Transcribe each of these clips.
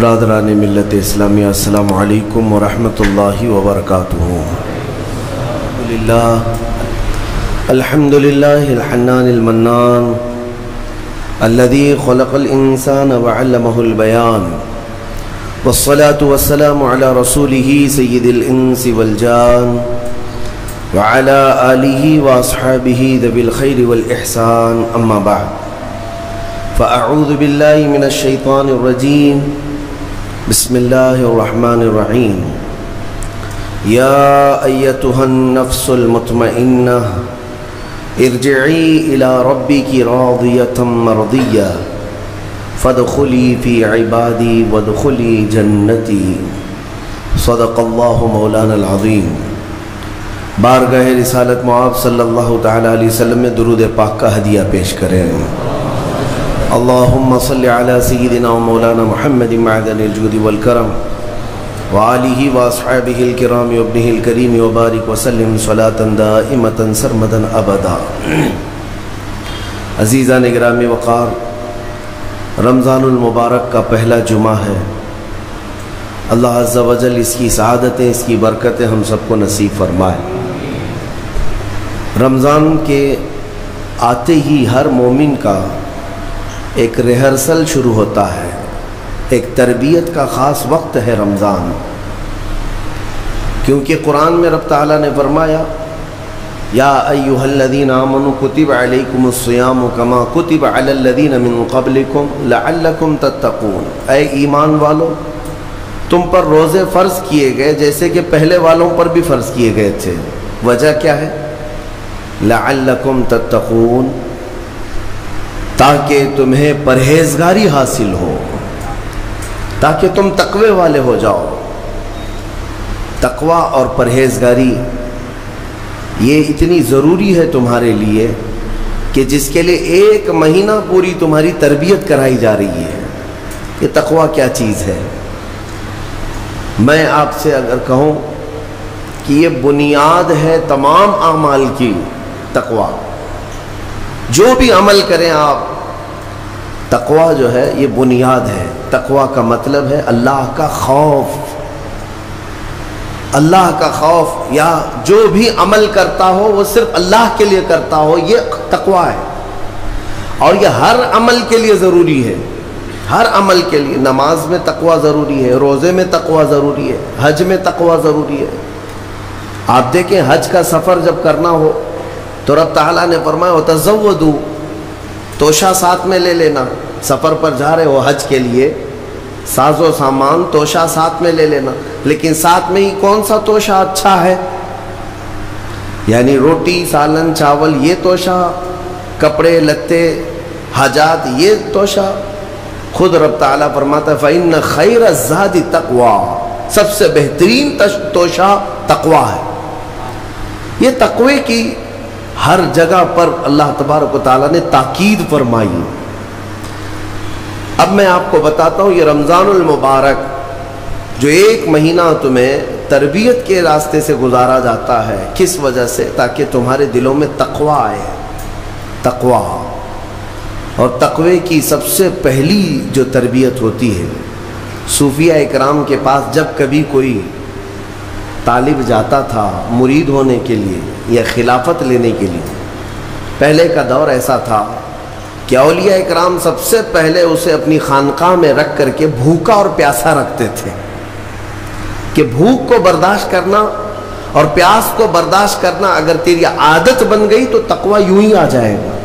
برادران ملت اسلامیہ السلام علیکم ورحمۃ اللہ وبرکاتہ۔ الحمد للہ الحنان المنان الذي خلق الانسان وعلمه البيان، والصلاة والسلام على رسوله سید الانس والجان وعلى آلہ واصحابہ ذوی الخیر والاحسان، اما بعد فاعوذ باللہ من الشیطان الرجیم، بسم اللہ الرحمن الرحیم۔ یا ایتها النفس المطمئنہ ارجعی الی ربک راضیۃ مرضیہ فادخلی فی عبادی وادخلی جنتی، صدق اللہ مولانا العظیم۔ بارگاہ رسالت معاب صلی اللہ تعالی علیہ وسلم میں درود پاک کا ہدیہ پیش کریں۔ اللہم صلی علی سیدنا و مولانا محمد معدن الجود والکرم وآلہ واصحابہ الکرام وابنہ الکریم وبارک وسلم صلاة دائمة سرمدا ابدا۔ عزیزان گرامی وقار، رمضان المبارک کا پہلا جمعہ ہے۔ اللہ عز و جل اس کی سعادتیں، اس کی برکتیں ہم سب کو نصیب فرمائے۔ رمضان کے آتے ہی ہر مومن کا ایک ریہرسل شروع ہوتا ہے، ایک تربیت کا خاص وقت ہے رمضان، کیونکہ قرآن میں رب تعالیٰ نے فرمایا یا ایھا الذین آمنوا کتب علیکم الصیام کما کتب علی الذین من قبلکم لعلکم تتقون، اے ایمان والو تم پر روزے فرض کیے گئے جیسے کہ پہلے والوں پر بھی فرض کیے گئے تھے۔ وجہ کیا ہے؟ لعلکم تتقون، تاکہ تمہیں پرہیزگاری حاصل ہو، تاکہ تم تقوی والے ہو جاؤ۔ تقوی اور پرہیزگاری یہ اتنی ضروری ہے تمہارے لیے کہ جس کے لیے ایک مہینہ پوری تمہاری تربیت کرائی جا رہی ہے کہ تقوی کیا چیز ہے۔ میں آپ سے اگر کہوں کہ یہ بنیاد ہے تمام اعمال کی، تقوی جو بھی عمل کریں آپ، تقوی جو ہے یہ بنیاد ہے۔ تقوی کا مطلب ہے اللہ کا خوف، اللہ کا خوف، یا جو بھی عمل کرتا ہو وہ صرف اللہ کے لیے کرتا ہو، یہ تقوی ہے۔ اور یہ ہر عمل کے لیے ضروری ہے، ہر عمل کے لیے۔ نماز میں تقوی ضروری ہے، روزے میں تقوی ضروری ہے، حج میں تقوی ضروری ہے۔ آپ دیکھیں حج کا سفر جب کرنا ہو تو رب تعالیٰ نے فرمایا وَتَزَوَّدُوا، توشہ ساتھ میں لے لینا۔ سفر پر جا رہے ہو حج کے لیے، ساز و سامان توشہ ساتھ میں لے لینا، لیکن ساتھ میں ہی کون سا توشہ اچھا ہے؟ یعنی روٹی، سالن، چاول یہ توشہ، کپڑے لتے، حاجات یہ توشہ؟ خود رب تعالیٰ فرماتا ہے فَإِنَّ خَيْرَ الزَّادِ تَقْوَى، سب سے بہترین توشہ تقوی ہے۔ یہ تقوی کی ہر جگہ پر اللہ تبارک و تعالیٰ نے تاکید فرمائی۔ اب میں آپ کو بتاتا ہوں یہ رمضان المبارک جو ایک مہینہ تمہیں تربیت کے راستے سے گزارا جاتا ہے، کس وجہ سے؟ تاکہ تمہارے دلوں میں تقوی آئے، تقوی۔ اور تقوی کی سب سے پہلی جو تربیت ہوتی ہے، صوفیہ اکرام کے پاس جب کبھی کوئی طالب جاتا تھا مرید ہونے کے لیے یا خلافت لینے کے لیے، پہلے کا دور ایسا تھا کہ اولیاء اکرام سب سے پہلے اسے اپنی خانقاہ میں رکھ کر کے بھوکا اور پیاسا رکھتے تھے، کہ بھوک کو برداشت کرنا اور پیاس کو برداشت کرنا اگر تیری عادت بن گئی تو تقوی یوں ہی آ جائے گا۔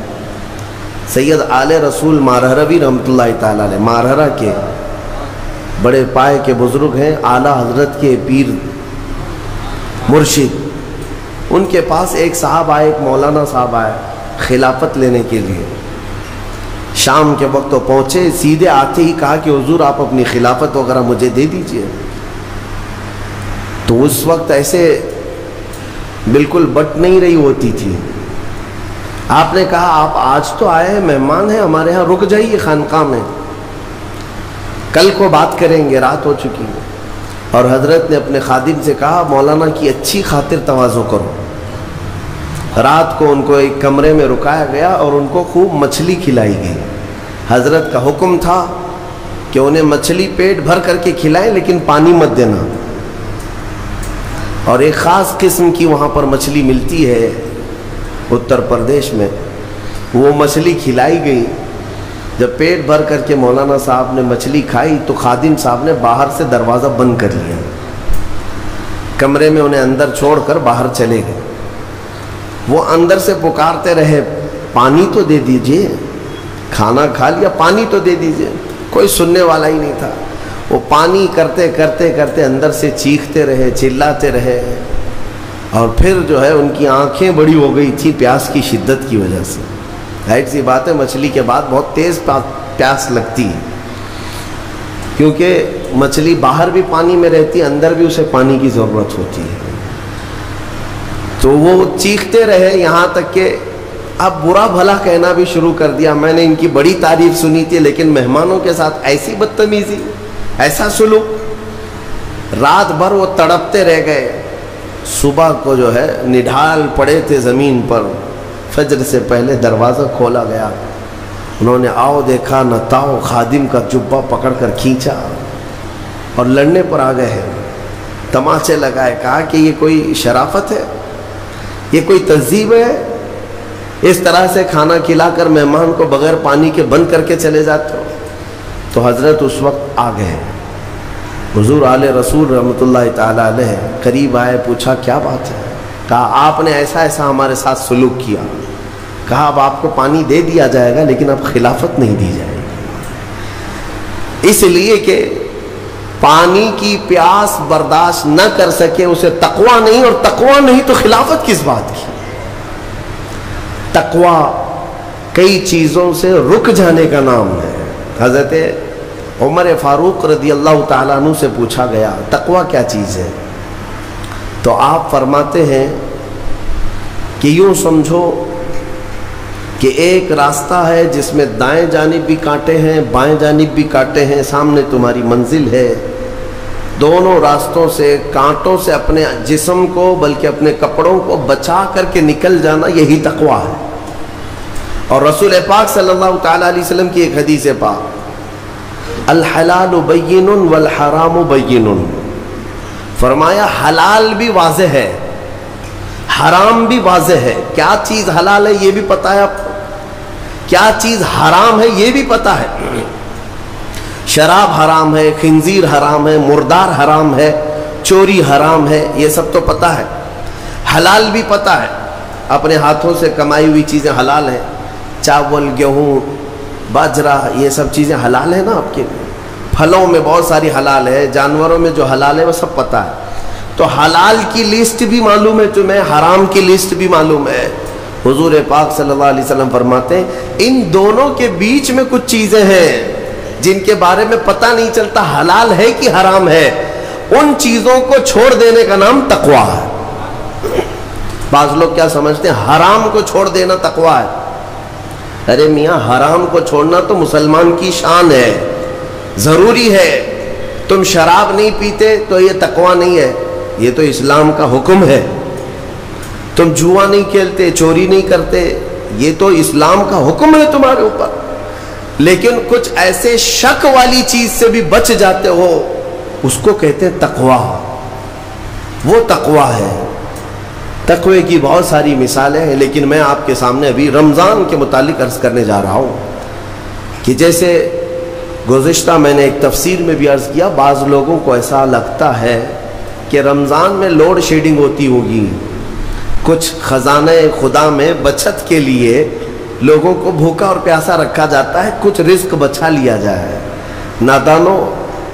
سید آل رسول مارہروی رحمۃ اللہ تعالی علیہ، مارہرہ کے بڑے پائے کے بزرگ ہیں، اعلیٰ حضرت کے پیر مرشد، ان کے پاس ایک صاحب آئے، ایک مولانا صاحب آئے خلافت لینے کے لیے۔ شام کے وقت تو پہنچے، سیدھے آتے ہی کہا کہ حضور آپ اپنی خلافت وغیرہ مجھے دے دیجئے۔ تو اس وقت ایسے بالکل بٹ نہیں رہی ہوتی تھی۔ آپ نے کہا آپ آج تو آئے ہیں، مہمان ہیں ہمارے ہاں، رک جائیے خانقاہ میں، کل کو بات کریں گے، رات ہو چکی ہے۔ اور حضرت نے اپنے خادم سے کہا مولانا کی اچھی خاطر تواضع کرو۔ رات کو ان کو ایک کمرے میں رکایا گیا اور ان کو خوب مچھلی کھلائی گئی۔ حضرت کا حکم تھا کہ انہیں مچھلی پیٹ بھر کر کے کھلائیں لیکن پانی مت دینا. اور ایک خاص قسم کی وہاں پر مچھلی ملتی ہے اتر پردیش میں، وہ مچھلی کھلائی گئی. جب پیٹ بھر کر کے مولانا صاحب نے مچھلی کھائی تو خادم صاحب نے باہر سے دروازہ بند کر لیا، کمرے میں انہیں اندر چھوڑ کر باہر چلے گئے. وہ اندر سے پکارتے رہے پانی تو دے دیجئے، کھانا کھا لیا پانی تو دے دیجئے. کوئی سننے والا ہی نہیں تھا. وہ پانی کرتے کرتے کرتے اندر سے چیختے رہے، چلاتے رہے، اور پھر جو ہے ان کی آنکھیں بڑی ہو گئی تھی پیاس کی شدت کی وجہ سے. ظاہر سی بات ہے مچھلی کے بعد بہت تیز پیاس لگتی ہے، کیونکہ مچھلی باہر بھی پانی میں رہتی ہے، اندر بھی اسے پانی کی ضرورت ہوتی ہے. تو وہ چیختے رہے یہاں تک کہ اب برا بھلا کہنا بھی شروع کر دیا. میں نے ان کی بڑی تعریف سنی تھی لیکن مہمانوں کے ساتھ ایسی بدتمیزی، ایسا سلوک. رات بھر وہ تڑپتے رہ گئے. صبح کو جو ہے نڈھال پڑے تھے زمین پر. فجر سے پہلے دروازہ کھولا گیا. انہوں نے آؤ دیکھا نہ تاؤ، خادم کا جبہ پکڑ کر کھینچا اور لڑنے پر آ گئے ہیں. تماچے لگائے. کہا کہ یہ کوئی شرافت ہے، یہ کوئی تہذیب ہے؟ اس طرح سے کھانا کھلا کر مہمان کو بغیر پانی کے بند کر کے چلے جاتے ہو. تو حضرت اس وقت آ گئے. حضور آل رسول رحمۃ اللہ تعالی علیہ قریب آئے، پوچھا کیا بات ہے؟ کہا آپ نے ایسا ایسا ہمارے ساتھ سلوک کیا. کہا اب آپ کو پانی دے دیا جائے گا لیکن اب خلافت نہیں دی جائے گی، اس لیے کہ پانی کی پیاس برداشت نہ کر سکے اسے تقویٰ نہیں، اور تقویٰ نہیں تو خلافت کس بات کی؟ تقویٰ کئی چیزوں سے رک جانے کا نام ہے. حضرت عمر فاروق رضی اللہ تعالیٰ عنہ سے پوچھا گیا تقویٰ کیا چیز ہے؟ تو آپ فرماتے ہیں کہ یوں سمجھو کہ ایک راستہ ہے جس میں دائیں جانب بھی کانٹے ہیں، بائیں جانب بھی کانٹے ہیں، سامنے تمہاری منزل ہے. دونوں راستوں سے کانٹوں سے اپنے جسم کو بلکہ اپنے کپڑوں کو بچا کر کے نکل جانا، یہی تقویٰ ہے. اور رسول پاک صلی اللہ تعالیٰ علیہ وسلم کی ایک حدیث پاک، الحلال بین والحرام بین، فرمایا حلال بھی واضح ہے، حرام بھی واضح ہے. کیا چیز حلال ہے یہ بھی پتہ ہے آپ کو، کیا چیز حرام ہے یہ بھی پتہ ہے. شراب حرام ہے، خنزیر حرام ہے، مردار حرام ہے، چوری حرام ہے، یہ سب تو پتہ ہے. حلال بھی پتہ ہے، اپنے ہاتھوں سے کمائی ہوئی چیزیں حلال ہیں. چاول، گیہوں، باجرہ، یہ سب چیزیں حلال ہیں نا آپ کے لیے. پھلوں میں بہت ساری حلال ہے، جانوروں میں جو حلال ہے وہ سب پتہ ہے. تو حلال کی لسٹ بھی معلوم ہے تمہیں، حرام کی لسٹ بھی معلوم ہے. حضور پاک صلی اللہ علیہ وسلم فرماتے ہیں ان دونوں کے بیچ میں کچھ چیزیں ہیں جن کے بارے میں پتہ نہیں چلتا حلال ہے کہ حرام ہے. ان چیزوں کو چھوڑ دینے کا نام تقویٰ ہے. بعض لوگ کیا سمجھتے ہیں حرام کو چھوڑ دینا تقویٰ ہے. ارے میاں حرام کو چھوڑنا تو مسلمان کی شان ہے، ضروری ہے. تم شراب نہیں پیتے تو یہ تقویٰ نہیں ہے، یہ تو اسلام کا حکم ہے. تم جوا نہیں کھیلتے، چوری نہیں کرتے، یہ تو اسلام کا حکم ہے تمہارے اوپر. لیکن کچھ ایسے شک والی چیز سے بھی بچ جاتے ہو، اس کو کہتے ہیں تقویٰ. وہ تقویٰ ہے. تقوی کی بہت ساری مثالیں ہیں، لیکن میں آپ کے سامنے ابھی رمضان کے متعلق عرض کرنے جا رہا ہوں کہ جیسے گزشتہ میں نے ایک تفسیر میں بھی عرض کیا، بعض لوگوں کو ایسا لگتا ہے کہ رمضان میں لوڈ شیڈنگ ہوتی ہوگی، کچھ خزانہ خدا میں بچت کے لیے لوگوں کو بھوکا اور پیاسا رکھا جاتا ہے، کچھ رزق بچا لیا جائے. نادانو،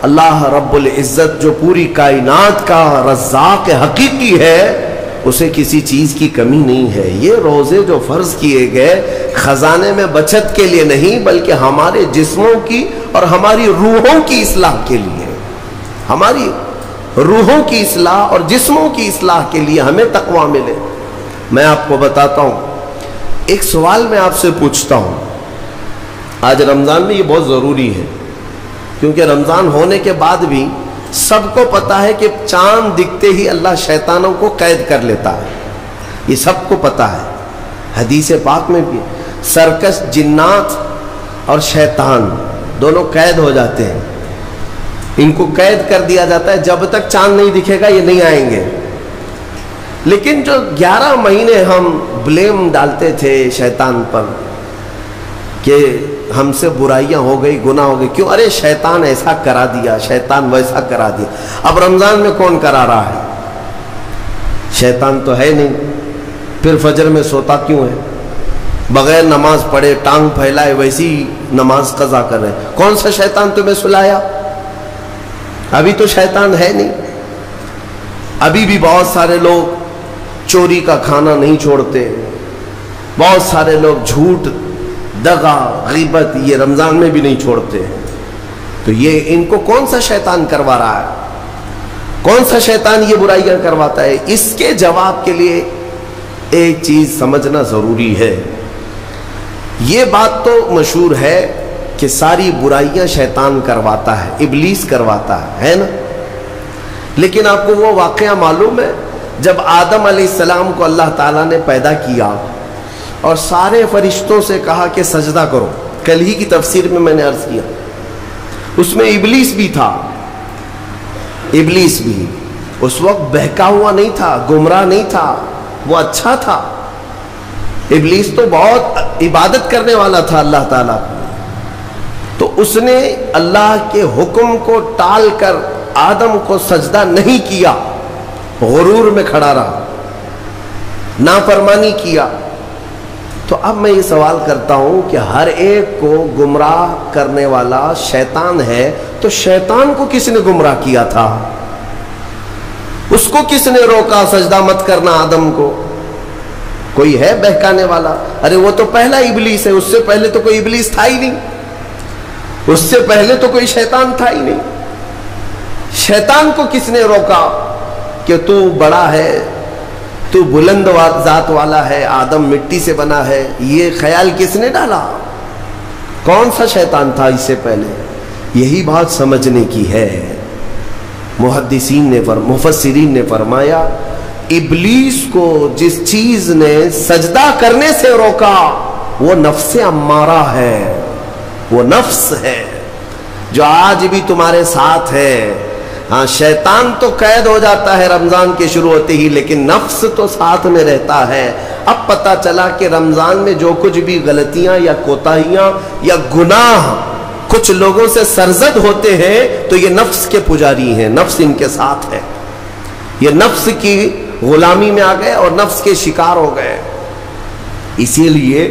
اللہ رب العزت جو پوری کائنات کا رزاق حقیقی ہے، اسے کسی چیز کی کمی نہیں ہے. یہ روزے جو فرض کیے گئے خزانے میں بچت کے لیے نہیں بلکہ ہمارے جسموں کی اور ہماری روحوں کی اصلاح کے لیے، ہماری روحوں کی اصلاح اور جسموں کی اصلاح کے لیے ہمیں تقویٰ ملے. میں آپ کو بتاتا ہوں، ایک سوال میں آپ سے پوچھتا ہوں. آج رمضان میں یہ بہت ضروری ہے کیونکہ رمضان ہونے کے بعد بھی سب کو پتا ہے کہ چاند دکھتے ہی اللہ شیطانوں کو قید کر لیتا ہے. یہ سب کو پتا ہے. حدیث پاک میں بھی سرکش جنات اور شیطان دونوں قید ہو جاتے ہیں، ان کو قید کر دیا جاتا ہے، جب تک چاند نہیں دکھے گا یہ نہیں آئیں گے۔ لیکن جو 11 مہینے ہم بلیم ڈالتے تھے شیطان پر کہ ہم سے برائیاں ہو گئی، گناہ ہو گئی، کیوں؟ ارے شیطان ایسا کرا دیا، شیطان ویسا کرا دیا۔ اب رمضان میں کون کرا رہا ہے؟ شیطان تو ہے نہیں، پھر فجر میں سوتا کیوں ہے؟ بغیر نماز پڑھے ٹانگ پھیلائے ویسی نماز قضا کر رہے، کون سا شیطان تمہیں سلایا؟ ابھی تو شیطان ہے نہیں۔ ابھی بھی بہت سارے لوگ چوری کا کھانا نہیں چھوڑتے، بہت سارے لوگ جھوٹ، دغا، غیبت یہ رمضان میں بھی نہیں چھوڑتے۔ تو یہ ان کو کون سا شیطان کروا رہا ہے؟ کون سا شیطان یہ برائیاں کرواتا ہے؟ اس کے جواب کے لیے ایک چیز سمجھنا ضروری ہے۔ یہ بات تو مشہور ہے کہ ساری برائیاں شیطان کرواتا ہے، ابلیس کرواتا ہے نا؟ لیکن آپ کو وہ واقعہ معلوم ہے جب آدم علیہ السلام کو اللہ تعالیٰ نے پیدا کیا اور سارے فرشتوں سے کہا کہ سجدہ کرو، کل ہی کی تفسیر میں نے عرض کیا، اس میں ابلیس بھی تھا۔ ابلیس بھی اس وقت بہکا ہوا نہیں تھا، گمراہ نہیں تھا، وہ اچھا تھا۔ ابلیس تو بہت عبادت کرنے والا تھا اللہ تعالیٰ کی، تو اس نے اللہ کے حکم کو ٹال کر آدم کو سجدہ نہیں کیا، غرور میں کھڑا رہا، نافرمانی کیا۔ تو اب میں یہ سوال کرتا ہوں کہ ہر ایک کو گمراہ کرنے والا شیطان ہے، تو شیطان کو کس نے گمراہ کیا تھا؟ اس کو کس نے روکا سجدہ مت کرنا آدم کو؟ کوئی ہے بہکانے والا؟ ارے وہ تو پہلا ابلیس ہے، اس سے پہلے تو کوئی ابلیس تھا ہی نہیں، اس سے پہلے تو کوئی شیطان تھا ہی نہیں۔ شیطان کو کس نے روکا کہ تو بڑا ہے، تو بلند ذات والا ہے، آدم مٹی سے بنا ہے؟ یہ خیال کس نے ڈالا؟ کون سا شیطان تھا اس سے پہلے؟ یہی بات سمجھنے کی ہے۔ محدثین نے مفسرین نے فرمایا ابلیس کو جس چیز نے سجدہ کرنے سے روکا وہ نفس امارہ ہے، وہ نفس ہے جو آج بھی تمہارے ساتھ ہے۔ ہاں شیطان تو قید ہو جاتا ہے رمضان کے شروع ہوتے ہی، لیکن نفس تو ساتھ میں رہتا ہے۔ اب پتہ چلا کہ رمضان میں جو کچھ بھی غلطیاں یا کوتاہیاں یا گناہ کچھ لوگوں سے سرزد ہوتے ہیں تو یہ نفس کے پجاری ہیں، نفس ان کے ساتھ ہے، یہ نفس کی غلامی میں آ گئے اور نفس کے شکار ہو گئے۔ اسی لیے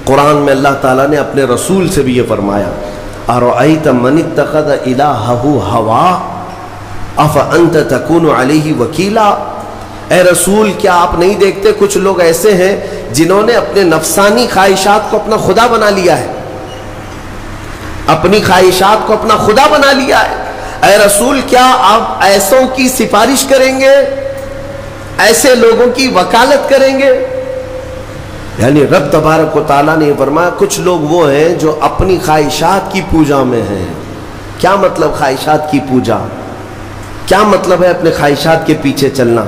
قرآن میں اللہ تعالیٰ نے اپنے رسول سے بھی یہ فرمایا اَرَأَيْتَ مَنِ اتَّخَذَ إِلَٰهَهُ هَوَاهُ أَفَأَنْتَ تَكُونُ عَلَيْهِ وَكِيلًا۔ اے رسول کیا آپ نہیں دیکھتے کچھ لوگ ایسے ہیں جنہوں نے اپنے نفسانی خواہشات کو اپنا خدا بنا لیا ہے، اپنی خواہشات کو اپنا خدا بنا لیا ہے۔ اے رسول کیا آپ ایسوں کی سفارش کریں گے، ایسے لوگوں کی وکالت کریں گے؟ یعنی رب تبارک و تعالیٰ نے فرمایا کچھ لوگ وہ ہیں جو اپنی خواہشات کی پوجا میں ہیں۔ کیا مطلب خواہشات کی پوجا؟ کیا مطلب ہے اپنے خواہشات کے پیچھے چلنا؟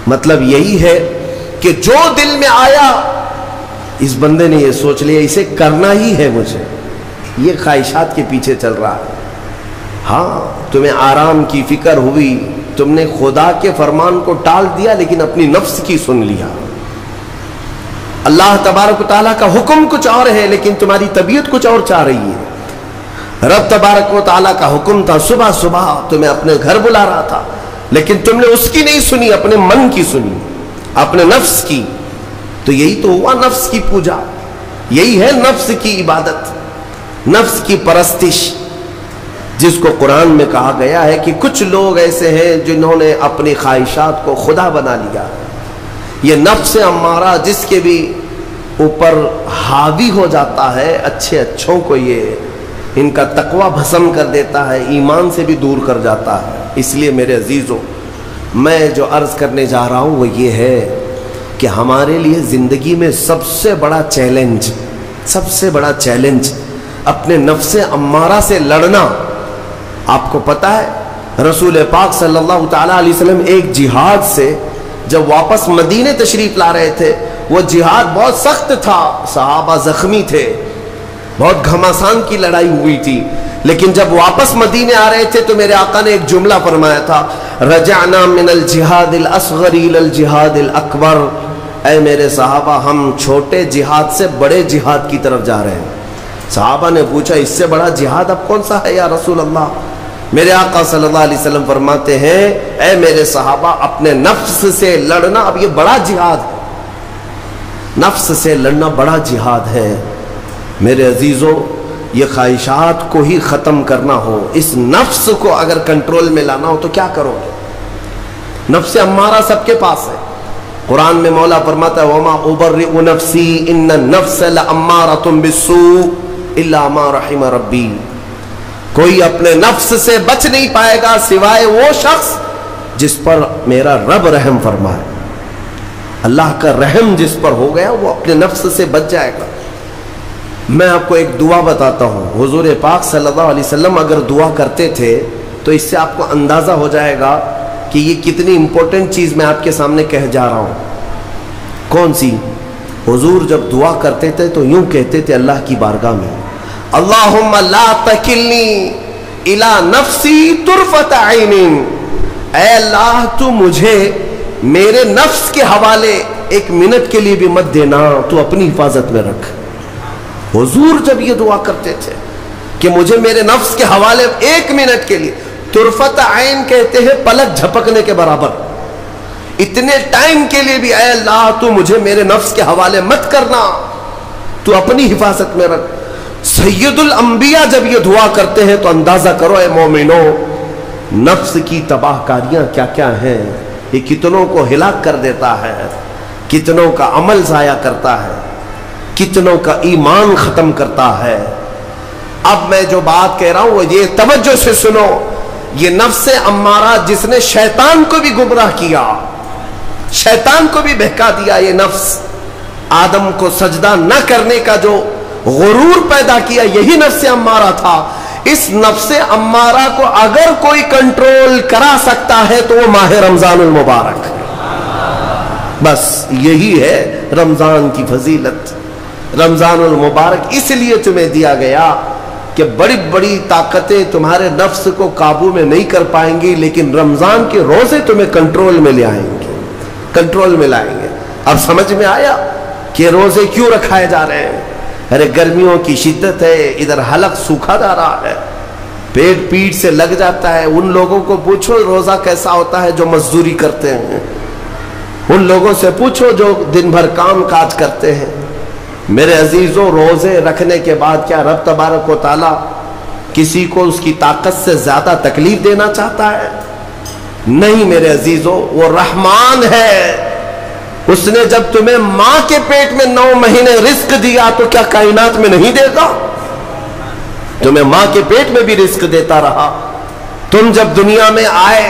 مطلب یہی ہے کہ جو دل میں آیا اس بندے نے یہ سوچ لیا اسے کرنا ہی ہے مجھے، یہ خواہشات کے پیچھے چل رہا ہے۔ ہاں تمہیں آرام کی فکر ہوئی، تم نے خدا کے فرمان کو ٹال دیا لیکن اپنی نفس کی سن لیا۔ اللہ تبارک و تعالیٰ کا حکم کچھ اور ہے لیکن تمہاری طبیعت کچھ اور چاہ رہی ہے۔ رب تبارک و تعالیٰ کا حکم تھا صبح صبح تمہیں اپنے گھر بلا رہا تھا لیکن تم نے اس کی نہیں سنی، اپنے من کی سنی، اپنے نفس کی۔ تو یہی تو ہوا نفس کی پوجا، یہی ہے نفس کی عبادت، نفس کی پرستش، جس کو قرآن میں کہا گیا ہے کہ کچھ لوگ ایسے ہیں جنہوں نے اپنی خواہشات کو خدا بنا لیا۔ یہ نفس امارہ جس کے بھی اوپر حاوی ہو جاتا ہے، اچھے اچھوں کو یہ ان کا تقوی بھسم کر دیتا ہے، ایمان سے بھی دور کر جاتا ہے۔ اس لیے میرے عزیزوں میں جو عرض کرنے جا رہا ہوں وہ یہ ہے کہ ہمارے لیے زندگی میں سب سے بڑا چیلنج اپنے نفس امارہ سے لڑنا۔ آپ کو پتہ ہے رسول پاک صلی اللہ تعالیٰ علیہ وسلم ایک جہاد سے جب واپس مدینے تشریف لا رہے تھے، وہ جہاد بہت سخت تھا، صحابہ زخمی تھے، بہت گھماسان کی لڑائی ہوئی تھی، لیکن جب واپس مدینے آ رہے تھے تو میرے آقا نے ایک جملہ فرمایا تھا، رجعنا من الجہاد الاصغر الى الجہاد الاکبر، اے میرے صحابہ ہم چھوٹے جہاد سے بڑے جہاد کی طرف جا رہے ہیں۔ صحابہ نے پوچھا اس سے بڑا جہاد اب کون سا ہے یا رسول اللہ؟ میرے آقا صلی اللہ علیہ وسلم فرماتے ہیں، اے میرے صحابہ اپنے نفس سے لڑنا اب یہ بڑا جہاد ہے، نفس سے لڑنا بڑا جہاد ہے۔ میرے عزیزوں، یہ خواہشات کو ہی ختم کرنا ہو، اس نفس کو اگر کنٹرول میں لانا ہو تو کیا کرو گے؟ نفس امارہ سب کے پاس ہے۔ قرآن میں مولا فرماتا ہے وَمَا أُبَرِّئُ نَفْسِي إِنَّ النَّفْسَ لَأَمَّارَةٌ بِالسُّوءِ إِلَّا مَا رَحِمَ رَبِّي۔ کوئی اپنے نفس سے بچ نہیں پائے گا سوائے وہ شخص جس پر میرا رب رحم فرمائے۔ اللہ کا رحم جس پر ہو گیا وہ اپنے نفس سے بچ جائے گا۔ میں آپ کو ایک دعا بتاتا ہوں، حضور پاک صلی اللہ علیہ وسلم اگر دعا کرتے تھے تو اس سے آپ کو اندازہ ہو جائے گا کہ یہ کتنی امپورٹنٹ چیز میں آپ کے سامنے کہہ جا رہا ہوں۔ کون سی؟ حضور جب دعا کرتے تھے تو یوں کہتے تھے اللہ کی بارگاہ میں، اللہم لا تکلنی الی نفسی طرفۃ عین، اے اللہ تو مجھے میرے نفس کے حوالے ایک منٹ کے لیے بھی مت دینا، تو اپنی حفاظت میں رکھ۔ حضور جب یہ دعا کرتے تھے کہ مجھے میرے نفس کے حوالے ایک منٹ کے لیے، طرفۃ عین کہتے ہیں پلک جھپکنے کے برابر، اتنے ٹائم کے لیے بھی اے اللہ تو مجھے میرے نفس کے حوالے مت کرنا، تو اپنی حفاظت میں رکھ۔ سید الانبیاء جب یہ دعا کرتے ہیں تو اندازہ کرو اے مومنو، نفس کی تباہ کاریاں کیا کیا ہیں، یہ کتنوں کو ہلاک کر دیتا ہے، کتنوں کا عمل ضائع کرتا ہے، کتنوں کا ایمان ختم کرتا ہے۔ اب میں جو بات کہہ رہا ہوں وہ یہ توجہ سے سنو، یہ نفس امارہ جس نے شیطان کو بھی گمراہ کیا، شیطان کو بھی بہکا دیا، یہ نفس آدم کو سجدہ نہ کرنے کا جو غرور پیدا کیا یہی نفس امارہ تھا۔ اس نفس امارہ کو اگر کوئی کنٹرول کرا سکتا ہے تو وہ ماہ رمضان المبارک، بس یہی ہے رمضان کی فضیلت۔ رمضان المبارک اس لیے تمہیں دیا گیا کہ بڑی بڑی طاقتیں تمہارے نفس کو قابو میں نہیں کر پائیں گی، لیکن رمضان کے روزے تمہیں کنٹرول میں لے آئیں گے، کنٹرول میں لائیں گے۔ اب سمجھ میں آیا کہ روزے کیوں رکھائے جا رہے ہیں؟ ارے گرمیوں کی شدت ہے، ادھر حلق سوکھا جا رہا ہے، پیٹ پیٹ سے لگ جاتا ہے۔ ان لوگوں کو پوچھو روزہ کیسا ہوتا ہے جو مزدوری کرتے ہیں، ان لوگوں سے پوچھو جو دن بھر کام کاج کرتے ہیں۔ میرے عزیزوں، روزے رکھنے کے بعد کیا رب تبارک و تعالیٰ کسی کو اس کی طاقت سے زیادہ تکلیف دینا چاہتا ہے؟ نہیں میرے عزیزوں، وہ رحمان ہے، اس نے جب تمہیں ماں کے پیٹ میں 9 مہینے رزق دیا تو کیا کائنات میں نہیں دے گا؟ تمہیں ماں کے پیٹ میں بھی رزق دیتا رہا۔ تم جب دنیا میں آئے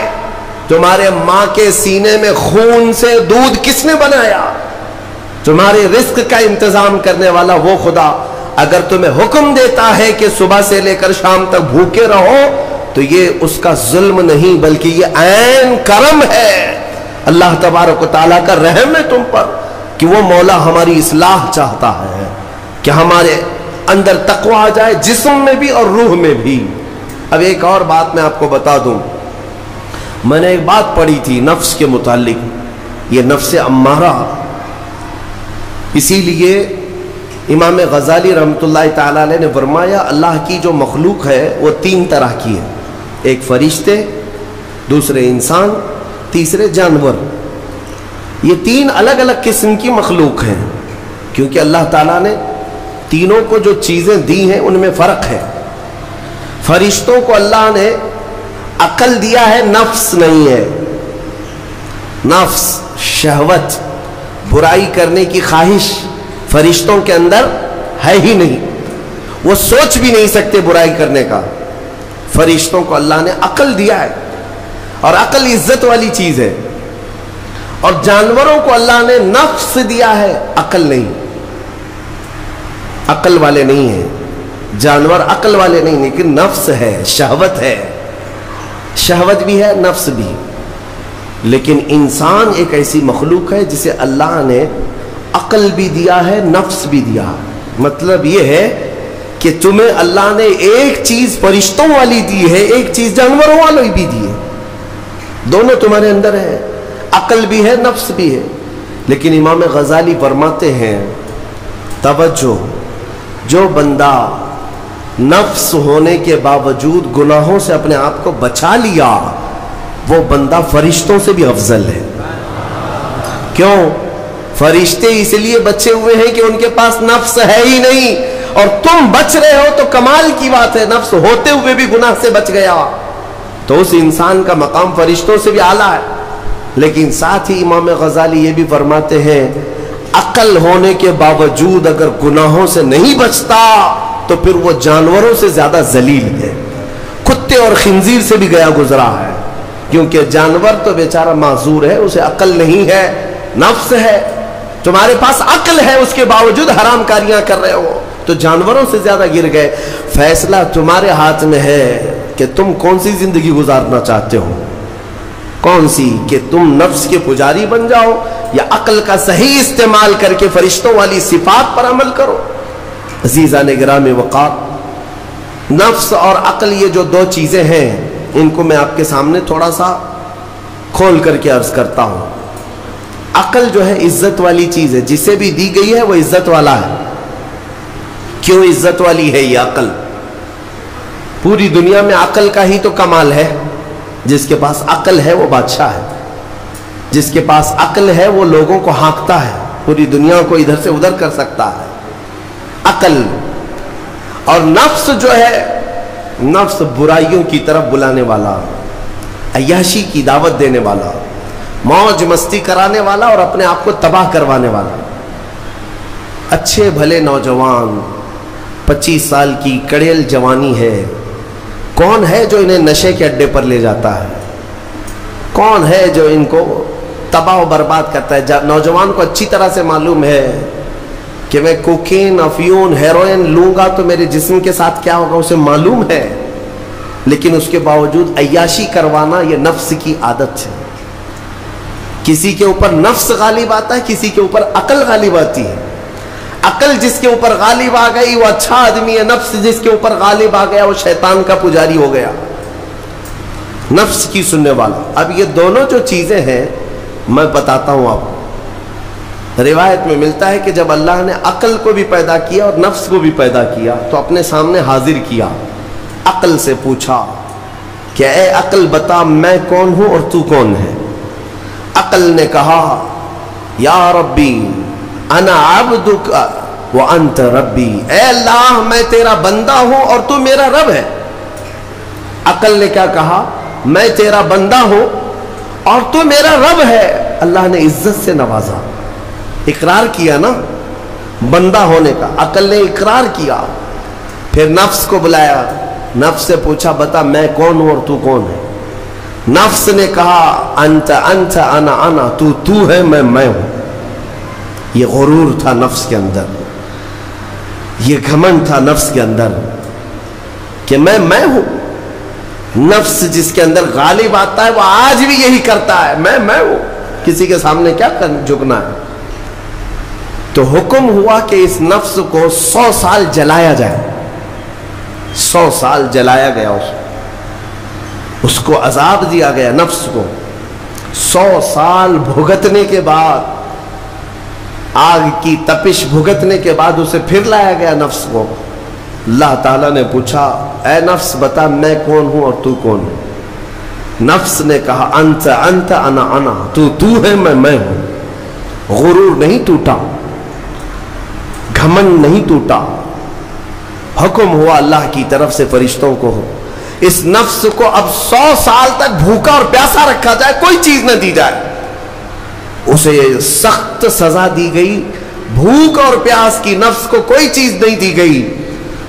تمہارے ماں کے سینے میں خون سے دودھ کس نے بنایا؟ تمہارے رزق کا انتظام کرنے والا وہ خدا۔ اگر تمہیں حکم دیتا ہے کہ صبح سے لے کر شام تک بھوکے رہو تو یہ اس کا ظلم نہیں بلکہ یہ عین کرم ہے، اللہ تبارک و تعالیٰ کا رحم ہے تم پر کہ وہ مولا ہماری اصلاح چاہتا ہے کہ ہمارے اندر تقوی آ جائے، جسم میں بھی اور روح میں بھی۔ اب ایک اور بات میں آپ کو بتا دوں، میں نے ایک بات پڑھی تھی نفس کے متعلق، یہ نفس امارہ، اسی لیے امام غزالی رحمۃ اللہ تعالی علیہ نے فرمایا اللہ کی جو مخلوق ہے وہ 3 طرح کی ہے، ایک فرشتے، دوسرے انسان، تیسرے جانور۔ یہ 3 الگ الگ قسم کی مخلوق ہیں کیونکہ اللہ تعالیٰ نے تینوں کو جو چیزیں دی ہیں ان میں فرق ہے۔ فرشتوں کو اللہ نے عقل دیا ہے، نفس نہیں ہے، نفس، شہوت، برائی کرنے کی خواہش فرشتوں کے اندر ہے ہی نہیں، وہ سوچ بھی نہیں سکتے برائی کرنے کا۔ فرشتوں کو اللہ نے عقل دیا ہے اور عقل عزت والی چیز ہے، اور جانوروں کو اللہ نے نفس دیا ہے، عقل نہیں، عقل والے نہیں ہیں جانور، عقل والے نہیں، لیکن نفس ہے، شہوت ہے، شہوت بھی ہے نفس بھی۔ لیکن انسان ایک ایسی مخلوق ہے جسے اللہ نے عقل بھی دیا ہے، نفس بھی دیا۔ مطلب یہ ہے کہ تمہیں اللہ نے ایک چیز فرشتوں والی دی ہے، ایک چیز جانوروں والی بھی دی ہے، دونوں تمہارے اندر ہے، عقل بھی ہے، نفس بھی ہے۔ لیکن امام غزالی فرماتے ہیں توجہ، جو بندہ نفس ہونے کے باوجود گناہوں سے اپنے آپ کو بچا لیا، وہ بندہ فرشتوں سے بھی افضل ہے۔ کیوں؟ فرشتے اس لیے بچے ہوئے ہیں کہ ان کے پاس نفس ہے ہی نہیں، اور تم بچ رہے ہو تو کمال کی بات ہے، نفس ہوتے ہوئے بھی گناہ سے بچ گیا تو اس انسان کا مقام فرشتوں سے بھی اعلیٰ ہے۔ لیکن ساتھ ہی امام غزالی یہ بھی فرماتے ہیں عقل ہونے کے باوجود اگر گناہوں سے نہیں بچتا تو پھر وہ جانوروں سے زیادہ ذلیل ہے، کتے اور خنزیر سے بھی گیا گزرا ہے، کیونکہ جانور تو بیچارہ معذور ہے، اسے عقل نہیں ہے، نفس ہے۔ تمہارے پاس عقل ہے، اس کے باوجود حرام کاریاں کر رہے ہو تو جانوروں سے زیادہ گر گئے۔ فیصلہ تمہارے ہاتھ میں ہے کہ تم کون سی زندگی گزارنا چاہتے ہو، کون سی، کہ تم نفس کے پجاری بن جاؤ یا عقل کا صحیح استعمال کر کے فرشتوں والی صفات پر عمل کرو۔ عزیزان گرامی وقار، نفس اور عقل یہ جو دو چیزیں ہیں، ان کو میں آپ کے سامنے تھوڑا سا کھول کر کے عرض کرتا ہوں۔ عقل جو ہے عزت والی چیز ہے، جسے بھی دی گئی ہے وہ عزت والا ہے۔ کیوں عزت والی ہے یہ عقل؟ پوری دنیا میں عقل کا ہی تو کمال ہے، جس کے پاس عقل ہے وہ بادشاہ ہے، جس کے پاس عقل ہے وہ لوگوں کو ہانکتا ہے، پوری دنیا کو ادھر سے ادھر کر سکتا ہے۔ عقل اور نفس جو ہے، نفس برائیوں کی طرف بلانے والا، عیاشی کی دعوت دینے والا، موج مستی کرانے والا اور اپنے آپ کو تباہ کروانے والا۔ اچھے بھلے نوجوان 25 سال کی کڑیل جوانی ہے، کون ہے جو انہیں نشے کے اڈے پر لے جاتا ہے؟ کون ہے جو ان کو تباہ و برباد کرتا ہے؟ نوجوان کو اچھی طرح سے معلوم ہے کہ میں کوکین، افیون، ہیروئن لوں گا تو میرے جسم کے ساتھ کیا ہوگا، اسے معلوم ہے، لیکن اس کے باوجود عیاشی کروانا یہ نفس کی عادت ہے۔ کسی کے اوپر نفس غالب آتا ہے، کسی کے اوپر عقل غالب آتی ہے۔ عقل جس کے اوپر غالب آ گئی وہ اچھا آدمی ہے، نفس جس کے اوپر غالب آ گیا وہ شیطان کا پجاری ہو گیا، نفس کی سننے والا۔ اب یہ دونوں جو چیزیں ہیں میں بتاتا ہوں آپ کو۔ روایت میں ملتا ہے کہ جب اللہ نے عقل کو بھی پیدا کیا اور نفس کو بھی پیدا کیا تو اپنے سامنے حاضر کیا، عقل سے پوچھا کہ اے عقل بتا میں کون ہوں اور تو کون ہے؟ عقل نے کہا یا ربی انا عبدک وانت ربی، اے اللہ میں تیرا بندہ ہوں اور تو میرا رب ہے۔ عقل نے کیا کہا؟ میں تیرا بندہ ہوں اور تو میرا رب ہے۔ اللہ نے عزت سے نوازا، اقرار کیا نا بندہ ہونے کا، عقل نے اقرار کیا۔ پھر نفس کو بلایا، نفس سے پوچھا بتا میں کون ہوں اور تو کون ہے؟ نفس نے کہا انت انت انا انا، تو ہے میں ہوں۔ یہ غرور تھا نفس کے اندر، یہ گھمنڈ تھا نفس کے اندر کہ میں ہوں۔ نفس جس کے اندر غالب آتا ہے وہ آج بھی یہی کرتا ہے، میں ہوں، کسی کے سامنے کیا جھکنا ہے۔ تو حکم ہوا کہ اس نفس کو 100 سال جلایا جائے، 100 سال جلایا گیا، اس کو عذاب دیا گیا نفس کو۔ 100 سال بھگتنے کے بعد، آگ کی تپش بھگتنے کے بعد اسے پھر لایا گیا نفس کو۔ اللہ تعالیٰ نے پوچھا اے نفس بتا میں کون ہوں اور تو کون ہے؟ نفس نے کہا انت انت انا انا، تو ہے میں ہوں۔ غرور نہیں ٹوٹا، گھمنڈ نہیں ٹوٹا۔ حکم ہوا اللہ کی طرف سے فرشتوں کو، اس نفس کو اب 100 سال تک بھوکا اور پیاسا رکھا جائے، کوئی چیز نہ دی جائے۔ اسے سخت سزا دی گئی، بھوک اور پیاس کی نفس کو کوئی چیز نہیں دی گئی۔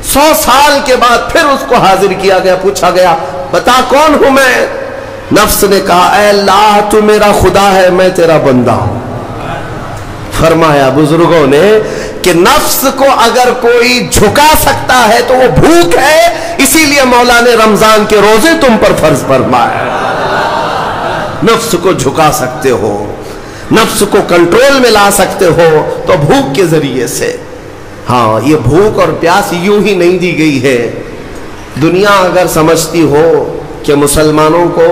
100 سال کے بعد پھر اس کو حاضر کیا گیا، پوچھا گیا بتا کون ہوں میں؟ نفس نے کہا اے اللہ تو میرا خدا ہے، میں تیرا بندہ ہوں۔ فرمایا بزرگوں نے کہ نفس کو اگر کوئی جھکا سکتا ہے تو وہ بھوک ہے، اسی لیے مولا نے رمضان کے روزے تم پر فرض فرمایا۔ نفس کو جھکا سکتے ہو، نفس کو کنٹرول میں لا سکتے ہو تو بھوک کے ذریعے سے۔ ہاں یہ بھوک اور پیاس یوں ہی نہیں دی گئی ہے. دنیا اگر سمجھتی ہو کہ مسلمانوں کو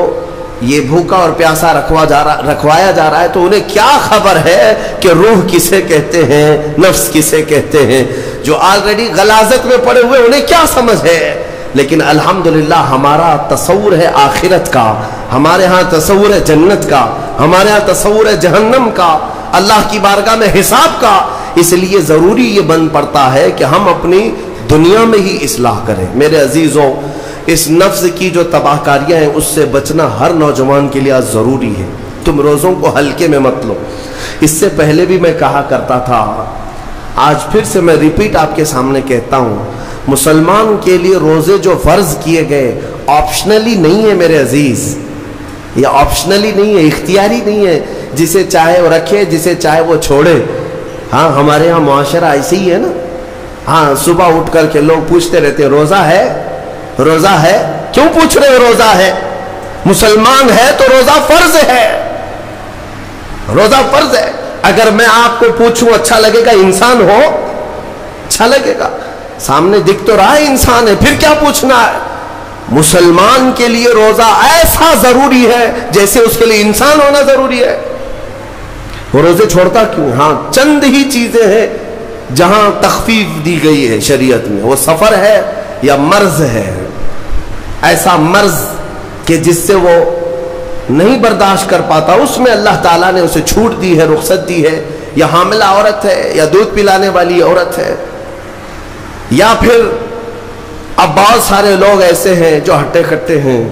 یہ بھوکا اور پیاسا رکھوایا جا رہا ہے تو انہیں کیا خبر ہے کہ روح کسے کہتے ہیں, نفس کسے کہتے ہیں. جو آلریڈی غلاظت میں پڑے ہوئے انہیں کیا سمجھ ہے. لیکن الحمدللہ ہمارا تصور ہے آخرت کا, ہمارے ہاں تصور ہے جنت کا, ہمارے ہاں تصور ہے جہنم کا, اللہ کی بارگاہ میں حساب کا. اس لیے ضروری یہ بن پڑتا ہے کہ ہم اپنی دنیا میں ہی اصلاح کریں. میرے عزیزوں, اس نفس کی جو تباہ کاریاں ہیں اس سے بچنا ہر نوجوان کے لیے ضروری ہے. تم روزوں کو ہلکے میں مت لو. اس سے پہلے بھی میں کہا کرتا تھا, آج پھر سے میں ریپیٹ آپ کے سامنے کہتا ہوں, مسلمان کے لیے روزے جو فرض کیے گئے آپشنلی نہیں ہے میرے عزیز. یہ آپشنلی نہیں ہے, اختیاری نہیں ہے. جسے چاہے وہ رکھے, جسے چاہے وہ چھوڑے. ہاں ہمارے ہاں معاشرہ ایسے ہی ہے نا. ہاں صبح اٹھ کر کے لوگ پوچھتے رہتے ہیں روزہ ہے, روزہ ہے. کیوں پوچھ رہے ہو روزہ ہے؟ مسلمان ہے تو روزہ فرض ہے, روزہ فرض ہے. اگر میں آپ کو پوچھوں اچھا لگے گا؟ انسان ہو اچھا لگے گا, سامنے دکھ تو رہا ہے انسان ہے, پھر کیا پوچھنا ہے. مسلمان کے لیے روزہ ایسا ضروری ہے جیسے اس کے لیے انسان ہونا ضروری ہے. وہ روزے چھوڑتا کیوں؟ ہاں چند ہی چیزیں ہیں جہاں تخفیف دی گئی ہے شریعت میں. وہ سفر ہے یا مرض ہے, ایسا مرض کہ جس سے وہ نہیں برداشت کر پاتا, اس میں اللہ تعالیٰ نے اسے چھوٹ دی ہے, رخصت دی ہے. یا حاملہ عورت ہے, یا دودھ پلانے والی عورت ہے, یا پھر اب بہت سارے لوگ ایسے ہیں جو ہٹے کٹے ہیں,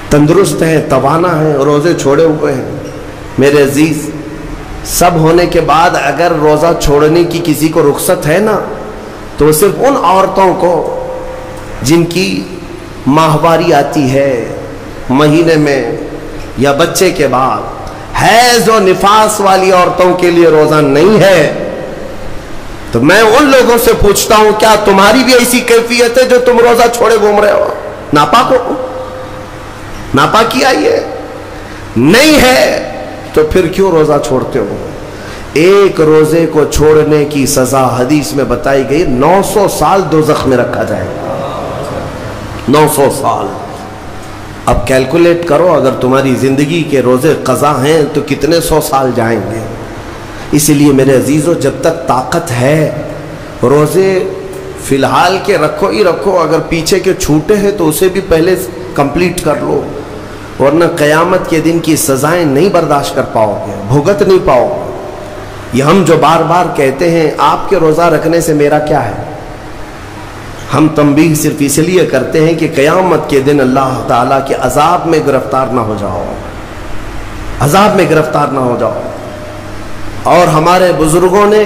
تندرست ہیں, توانا ہیں, روزے چھوڑے ہوئے ہیں. میرے عزیز, سب ہونے کے بعد اگر روزہ چھوڑنے کی کسی کو رخصت ہے نا, تو صرف ان عورتوں کو جن کی ماہواری آتی ہے مہینے میں یا بچے کے بعد, حیض و نفاس والی عورتوں کے لیے روزہ نہیں ہے. تو میں ان لوگوں سے پوچھتا ہوں, کیا تمہاری بھی ایسی کیفیت ہے جو تم روزہ چھوڑے گھوم رہے ہو؟ ناپاک ہو, ناپاکی آئی ہے؟ نہیں ہے تو پھر کیوں روزہ چھوڑتے ہو؟ ایک روزے کو چھوڑنے کی سزا حدیث میں بتائی گئی 900 سال دوزخ میں رکھا جائے گا. 900 سال. اب کیلکولیٹ کرو, اگر تمہاری زندگی کے روزے قضا ہیں تو کتنے 100 سال جائیں گے. اسی لیے میرے عزیزو, جب تک طاقت ہے روزے فی الحال کے رکھو ہی رکھو. اگر پیچھے کے چھوٹے ہیں تو اسے بھی پہلے کمپلیٹ کر لو, ورنہ قیامت کے دن کی سزائیں نہیں برداشت کر پاؤ گے, بھگت نہیں پاؤ گے. یہ ہم جو بار بار کہتے ہیں آپ کے روزہ رکھنے سے میرا کیا ہے, ہم تنبیہ صرف اس لیے کرتے ہیں کہ قیامت کے دن اللہ تعالیٰ کے عذاب میں گرفتار نہ ہو جاؤ, عذاب میں گرفتار نہ ہو جاؤ. اور ہمارے بزرگوں نے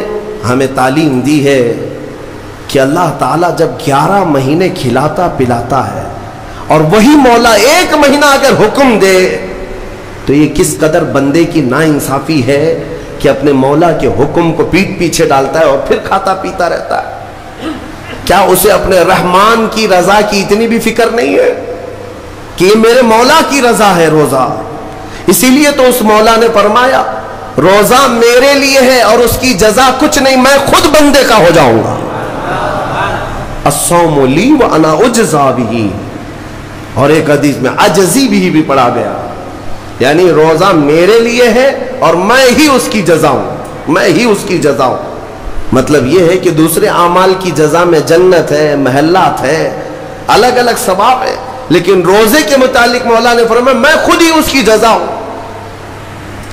ہمیں تعلیم دی ہے کہ اللہ تعالیٰ جب 11 مہینے کھلاتا پلاتا ہے اور وہی مولا 1 مہینہ اگر حکم دے تو یہ کس قدر بندے کی ناانصافی ہے کہ اپنے مولا کے حکم کو پیٹ پیچھے ڈالتا ہے اور پھر کھاتا پیتا رہتا ہے. کیا اسے اپنے رحمان کی رضا کی اتنی بھی فکر نہیں ہے کہ یہ میرے مولا کی رضا ہے روزہ؟ اسی لیے تو اس مولا نے فرمایا روزہ میرے لیے ہے اور اس کی جزا کچھ نہیں, میں خود بندے کا ہو جاؤں گا. الصوم لی وانا اجزا بہ. اور ایک حدیث میں عجزی بھی پڑھا گیا, یعنی روزہ میرے لیے ہے اور میں ہی اس کی جزا ہوں, میں ہی اس کی جزا ہوں. مطلب یہ ہے کہ دوسرے اعمال کی جزا میں جنت ہے, محلات ہے, الگ الگ ثواب ہے, لیکن روزے کے متعلق مولا نے فرمایا میں خود ہی اس کی جزا ہوں.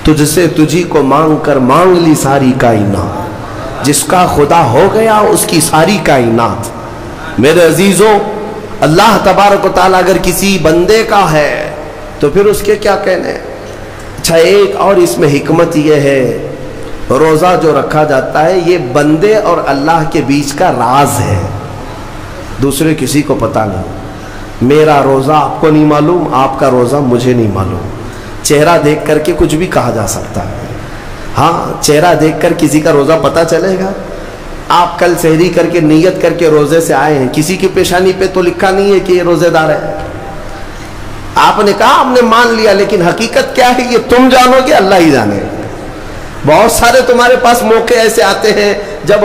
تجھ سے تجھی کو مانگ کر مانگ لی ساری کائنات, جس کا خدا ہو گیا اس کی ساری کائنات. میرے عزیزوں, اللہ تبارک و تعالیٰ اگر کسی بندے کا ہے تو پھر اس کے کیا کہنے. اچھا, ایک اور اس میں حکمت یہ ہے, روزہ جو رکھا جاتا ہے یہ بندے اور اللہ کے بیچ کا راز ہے, دوسرے کسی کو پتہ نہیں. میرا روزہ آپ کو نہیں معلوم, آپ کا روزہ مجھے نہیں معلوم. چہرہ دیکھ کر کے کچھ بھی کہا جا سکتا ہے. ہاں, چہرہ دیکھ کر کسی کا روزہ پتہ چلے گا. آپ کل سحری کر کے نیت کر کے روزے سے آئے ہیں, کسی کی پیشانی پہ تو لکھا نہیں ہے کہ یہ روزے دار ہے. آپ نے کہا ہم نے مان لیا, لیکن حقیقت کیا ہے یہ تم جانو گے, اللہ ہی جانے. بہت سارے تمہارے پاس موقع ایسے آتے ہیں جب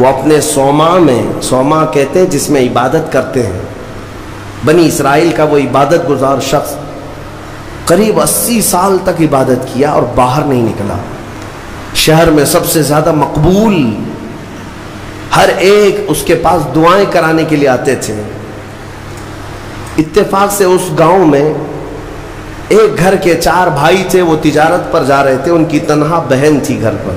وہ اپنے صوما کہتے ہیں جس میں عبادت کرتے ہیں، بنی اسرائیل کا وہ عبادت گزار شخص قریب 80 سال تک عبادت کیا اور باہر نہیں نکلا. شہر میں سب سے زیادہ مقبول، ہر ایک اس کے پاس دعائیں کرانے کے لیے آتے تھے. اتفاق سے اس گاؤں میں ایک گھر کے 4 بھائی تھے، وہ تجارت پر جا رہے تھے، ان کی تنہا بہن تھی گھر پر.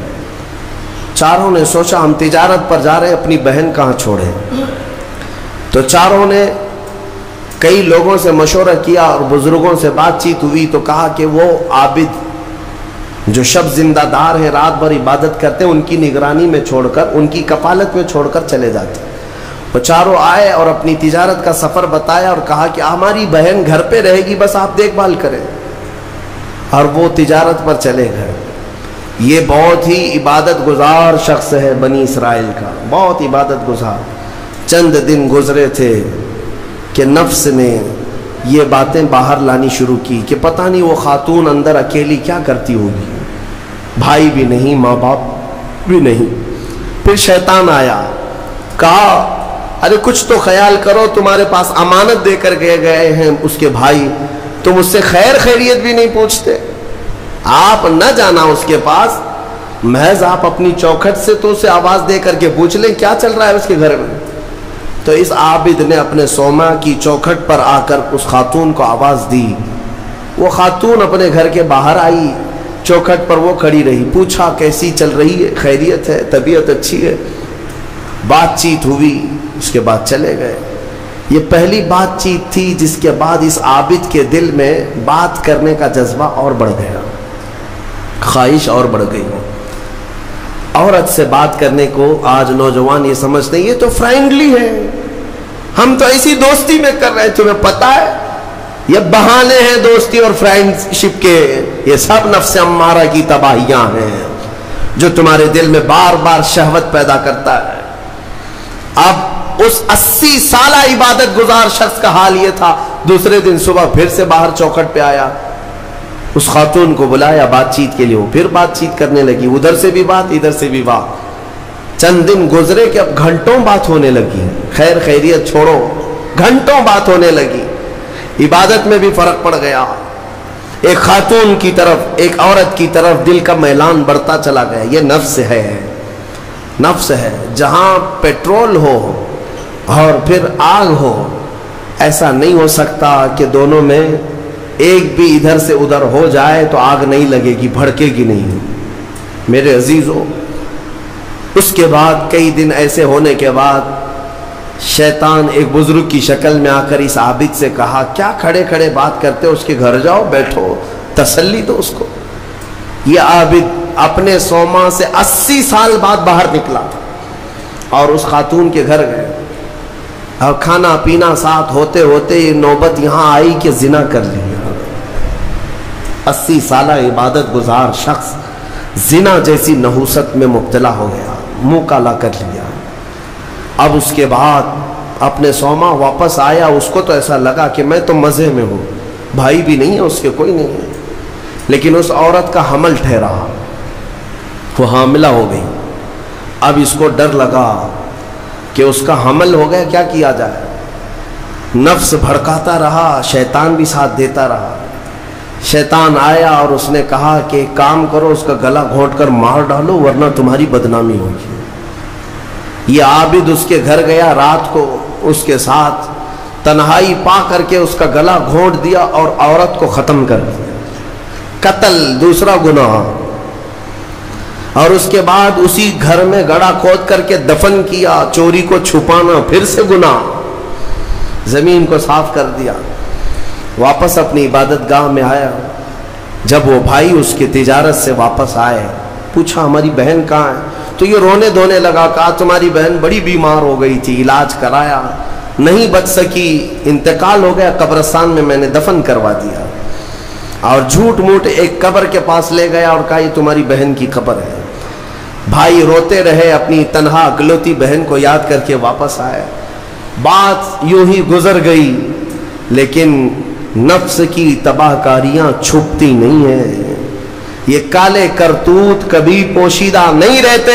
چاروں نے سوچا ہم تجارت پر جا رہے ہیں، اپنی بہن کہاں چھوڑیں. تو چاروں نے کئی لوگوں سے مشورہ کیا اور بزرگوں سے بات چیت ہوئی تو کہا کہ وہ عابد جو شب زندہ دار ہیں، رات بھر عبادت کرتے ہیں، ان کی نگرانی میں چھوڑ کر، ان کی کفالت میں چھوڑ کر چلے جاتے. وہ چاروں آئے اور اپنی تجارت کا سفر بتایا اور کہا کہ ہماری بہن گھر پہ رہے گی، بس آپ دیکھ بھال کریں. اور وہ تجارت پر چلے گئے. یہ بہت ہی عبادت گزار شخص ہے بنی اسرائیل کا، بہت عبادت گزار. چند دن گزرے تھے کہ نفس نے یہ باتیں باہر لانی شروع کی کہ پتہ نہیں وہ خاتون اندر اکیلی کیا کرتی ہوگی، بھائی بھی نہیں، ماں باپ بھی نہیں. پھر شیطان آیا، کہا ارے کچھ تو خیال کرو، تمہارے پاس امانت دے کر گئے ہیں اس کے بھائی، تم اس سے خیر خیریت بھی نہیں پوچھتے. آپ نہ جانا اس کے پاس، محض آپ اپنی چوکھٹ سے تو اسے آواز دے کر کے پوچھ لیں کیا چل رہا ہے اس کے گھر میں. تو اس عابد نے اپنے صوما کی چوکھٹ پر آ کر اس خاتون کو آواز دی. وہ خاتون اپنے گھر کے باہر آئی، چوکھٹ پر وہ کھڑی رہی. پوچھا کیسی چل رہی ہے، خیریت ہے، طبیعت اچھی ہے. بات چیت ہوئی، اس کے بعد چلے گئے. یہ پہلی بات چیت تھی جس کے بعد اس عابد کے دل میں بات کرنے کا جذبہ اور بڑھ گیا، خواہش اور بڑھ گئی. عورت سے بات کرنے کو آج نوجوان یہ سمجھتے ہیں یہ تو فرینڈلی ہے، ہم تو ایسی دوستی میں کر رہے ہیں. تمہیں پتہ ہے یہ بہانے ہیں دوستی اور فرینڈ شپ کے، یہ سب نفس امارہ کی تباہیاں ہیں جو تمہارے دل میں بار بار شہوت پیدا کرتا ہے. اب اس 80 سالہ عبادت گزار شخص کا حال یہ تھا. دوسرے دن صبح پھر سے باہر چوکھٹ پہ آیا، اس خاتون کو بلایا بات چیت کے لیے. وہ پھر بات چیت کرنے لگی، ادھر سے بھی بات ادھر سے بھی بات. چند دن گزرے کہ اب گھنٹوں بات ہونے لگی، خیر خیریت چھوڑو، گھنٹوں بات ہونے لگی. عبادت میں بھی فرق پڑ گیا. ایک خاتون کی طرف، ایک عورت کی طرف دل کا میلان بڑھتا چلا گیا. یہ نفس ہے، نفس ہے. جہاں پیٹرول ہو اور پھر آگ ہو، ایسا نہیں ہو سکتا کہ دونوں میں ایک بھی ادھر سے ادھر ہو جائے تو آگ نہیں لگے گی، بھڑکے گی نہیں. میرے عزیزو، اس کے بعد کئی دن ایسے ہونے کے بعد شیطان ایک بزرگ کی شکل میں آ کر اس عابد سے کہا کیا کھڑے کھڑے بات کرتے ہو، اس کے گھر جاؤ، بیٹھو، تسلی دو اس کو. یہ عابد اپنے صوما سے 80 سال بعد باہر نکلا اور اس خاتون کے گھر گئے. اور کھانا پینا ساتھ ہوتے ہوتے یہ نوبت یہاں آئی کہ زنا کر لیا. 80 سالہ عبادت گزار شخص زنا جیسی نحوست میں مبتلا ہو گیا، منہ کالا کر لیا. اب اس کے بعد اپنے صوما واپس آیا. اس کو تو ایسا لگا کہ میں تو مزے میں ہوں، بھائی بھی نہیں ہے اس کے، کوئی نہیں ہے. لیکن اس عورت کا حمل ٹھہرا، وہ حاملہ ہو گئی. اب اس کو ڈر لگا کہ اس کا حمل ہو گیا، کیا کیا جائے. نفس بھڑکاتا رہا، شیطان بھی ساتھ دیتا رہا. شیطان آیا اور اس نے کہا کہ ایک کام کرو، اس کا گلا گھونٹ کر مار ڈالو ورنہ تمہاری بدنامی ہوگی. یہ عابد اس کے گھر گیا، رات کو اس کے ساتھ تنہائی پا کر کے اس کا گلا گھونٹ دیا اور عورت کو ختم کر دیا. قتل دوسرا گناہ. اور اس کے بعد اسی گھر میں گڑھا کھود کر کے دفن کیا. چوری کو چھپانا پھر سے گناہ. زمین کو صاف کر دیا. واپس اپنی عبادت گاہ میں آیا. جب وہ بھائی اس کی تجارت سے واپس آئے، پوچھا ہماری بہن کہاں ہے. تو یہ رونے دھونے لگا. کہا تمہاری بہن بڑی بیمار ہو گئی تھی، علاج کرایا، نہیں بچ سکی، انتقال ہو گیا، قبرستان میں میں نے دفن کروا دیا. اور جھوٹ موٹ ایک قبر کے پاس لے گیا اور کہا یہ تمہاری بہن کی قبر ہے. بھائی روتے رہے، اپنی تنہا اکلوتی بہن کو یاد کر کے واپس آئے. بات یوں ہی گزر گئی، لیکن نفس کی تباہ کاریاں چھپتی نہیں ہیں. یہ کالے کرتوت کبھی پوشیدہ نہیں رہتے.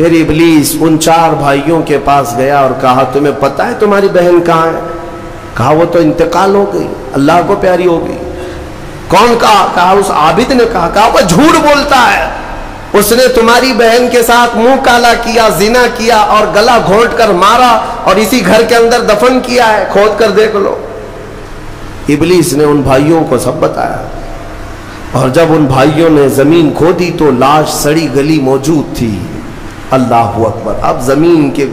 پھر ابلیس ان 4 بھائیوں کے پاس گیا اور کہا تمہیں پتہ ہے تمہاری بہن کہاں ہے؟ کہا وہ تو انتقال ہو گئی، اللہ کو پیاری ہو گئی۔ کون کہا؟ کہا اس عابد نے کہا۔ کہا وہ جھوٹ بولتا ہے، اس نے تمہاری بہن کے ساتھ منہ کالا کیا، زنا کیا اور گلا گھونٹ کر مارا اور اسی گھر کے اندر دفن کیا ہے، کھود کر دیکھ لو۔ ابلیس نے ان بھائیوں کو سب بتایا، اور جب ان بھائیوں نے زمین کھودی تو لاش سڑی گلی موجود تھی۔ اللہ اکبر! اب زمین کے